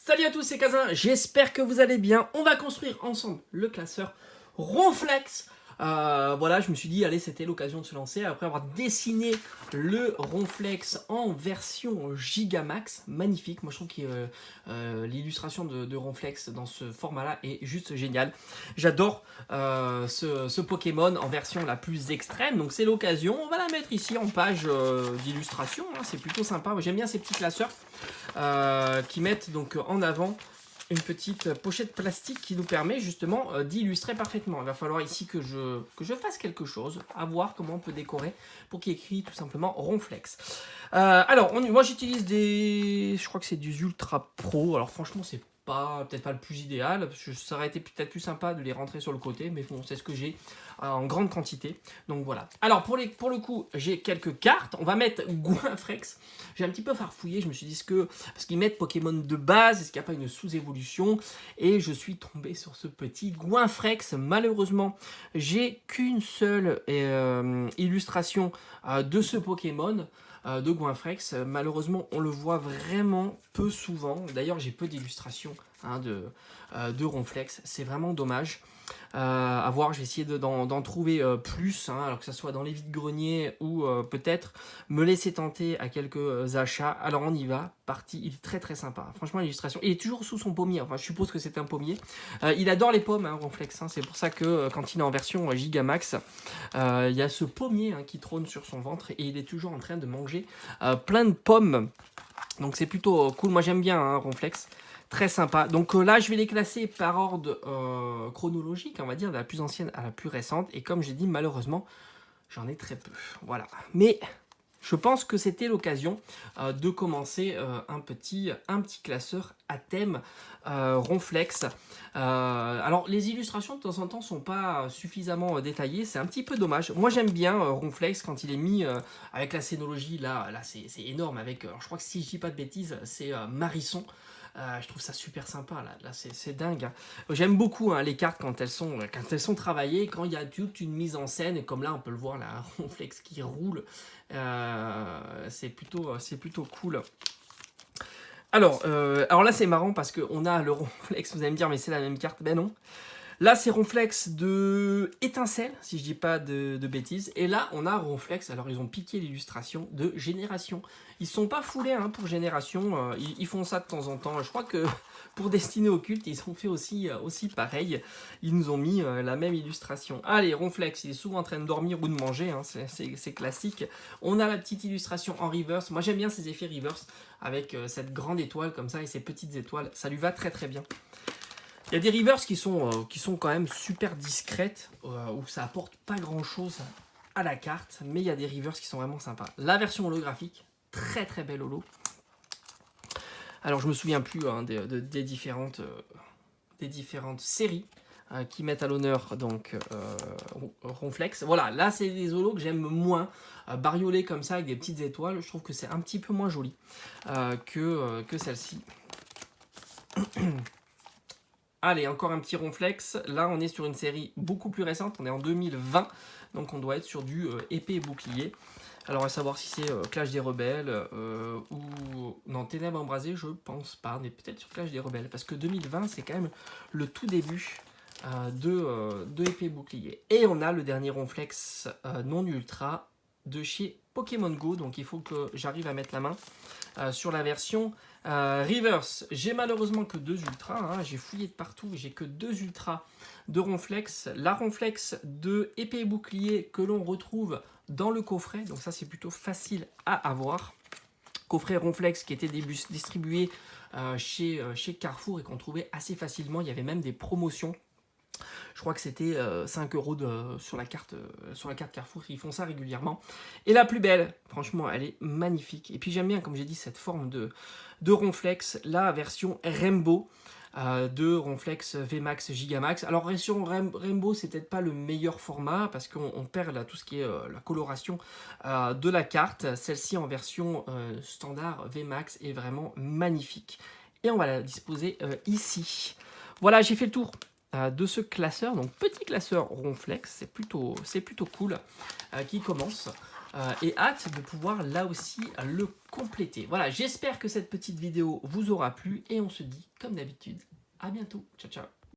Salut à tous, c'est Kazin, j'espère que vous allez bien. On va construire ensemble le classeur Ronflex. Voilà, je me suis dit, allez, c'était l'occasion de se lancer. Après avoir dessiné le Ronflex en version Gigamax, magnifique. Moi, je trouve que l'illustration de Ronflex dans ce format-là est juste géniale. J'adore ce Pokémon en version la plus extrême. Donc, c'est l'occasion. On va la mettre ici en page d'illustration. Hein, c'est plutôt sympa. J'aime bien ces petits classeurs qui mettent donc en avant une petite pochette plastique qui nous permet justement d'illustrer parfaitement. Il va falloir ici que je fasse quelque chose, à voir comment on peut décorer pour qu'il y ait écrit tout simplement Ronflex. Alors, moi j'utilise je crois que c'est du Ultra Pro. Alors franchement, c'est peut-être pas le plus idéal, parce que ça aurait été peut-être plus sympa de les rentrer sur le côté, mais bon, c'est ce que j'ai en grande quantité. Donc voilà. Alors pour le coup, j'ai quelques cartes. On va mettre Goinfrex. J'ai un petit peu farfouillé, je me suis dit parce qu'ils mettent Pokémon de base, est-ce qu'il n'y a pas une sous-évolution? Et je suis tombé sur ce petit Goinfrex. Malheureusement, j'ai qu'une seule illustration de ce Pokémon. De Goinfrex. Malheureusement, on le voit vraiment peu souvent. D'ailleurs, j'ai peu d'illustrations de Ronflex. C'est vraiment dommage. À voir, je vais essayer d'en trouver plus, alors que ce soit dans les vides-greniers ou peut-être me laisser tenter à quelques achats. Alors on y va, parti, il est très très sympa. Franchement, l'illustration, il est toujours sous son pommier, enfin je suppose que c'est un pommier. Il adore les pommes, Ronflex, c'est pour ça que quand il est en version Gigamax, il y a ce pommier qui trône sur son ventre et il est toujours en train de manger plein de pommes. Donc c'est plutôt cool, moi j'aime bien Ronflex. Très sympa. Donc là, je vais les classer par ordre chronologique, on va dire, de la plus ancienne à la plus récente. Et comme j'ai dit, malheureusement, j'en ai très peu. Voilà. Mais je pense que c'était l'occasion de commencer un petit classeur à thème Ronflex. Alors, les illustrations, de temps en temps, ne sont pas suffisamment détaillées. C'est un petit peu dommage. Moi, j'aime bien Ronflex quand il est mis avec la scénologie. Là c'est énorme. Avec, je crois que si je dis pas de bêtises, c'est Marisson. Je trouve ça super sympa, là c'est dingue. J'aime beaucoup les cartes quand elles sont travaillées, quand il y a toute une mise en scène, et comme là on peut le voir, là, un Ronflex qui roule, c'est plutôt cool. Alors là c'est marrant parce qu'on a le Ronflex, vous allez me dire mais c'est la même carte, ben non. Là, c'est Ronflex de Étincelle, si je dis pas de bêtises. Et là, on a Ronflex. Alors, ils ont piqué l'illustration de Génération. Ils sont pas foulés pour Génération. Ils font ça de temps en temps. Je crois que pour Destinée Occulte, ils ont fait aussi pareil. Ils nous ont mis la même illustration. Allez, Ronflex, il est souvent en train de dormir ou de manger. C'est classique. On a la petite illustration en reverse. Moi, j'aime bien ces effets reverse avec cette grande étoile comme ça et ces petites étoiles. Ça lui va très très bien. Il y a des reverse qui sont quand même super discrètes, où ça apporte pas grand chose à la carte, mais il y a des reverse qui sont vraiment sympas. La version holographique, très très belle holo. Alors je me souviens plus des différentes séries qui mettent à l'honneur donc Ronflex. Voilà, là c'est des holos que j'aime moins, bariolés comme ça avec des petites étoiles. Je trouve que c'est un petit peu moins joli que celle-ci. Allez, encore un petit Ronflex. Là, on est sur une série beaucoup plus récente. On est en 2020. Donc, on doit être sur du épée et bouclier. Alors, à savoir si c'est Clash des Rebelles ou... Non, Ténèbres Embrasées, je pense pas. On est peut-être sur Clash des Rebelles. Parce que 2020, c'est quand même le tout début de épée et bouclier. Et on a le dernier Ronflex non ultra de chez Pokémon Go. Donc, il faut que j'arrive à mettre la main sur la version reverse. J'ai malheureusement que 2 ultras, j'ai fouillé de partout, j'ai que 2 ultras de Ronflex. La Ronflex de épée et bouclier que l'on retrouve dans le coffret, donc ça c'est plutôt facile à avoir. Coffret Ronflex qui était distribué chez Carrefour et qu'on trouvait assez facilement, il y avait même des promotions. Je crois que c'était 5 € sur la carte Carrefour. Ils font ça régulièrement. Et la plus belle, franchement, elle est magnifique. Et puis j'aime bien, comme j'ai dit, cette forme de Ronflex, la version Rainbow de Ronflex VMAX Gigamax. Alors version Rainbow, c'est peut-être pas le meilleur format parce qu'on perd là tout ce qui est la coloration de la carte. Celle-ci en version standard VMAX est vraiment magnifique. Et on va la disposer ici. Voilà, j'ai fait le tour de ce classeur, donc petit classeur Ronflex, c'est plutôt cool, qui commence. et hâte de pouvoir là aussi le compléter. Voilà, j'espère que cette petite vidéo vous aura plu et on se dit comme d'habitude à bientôt. Ciao ciao.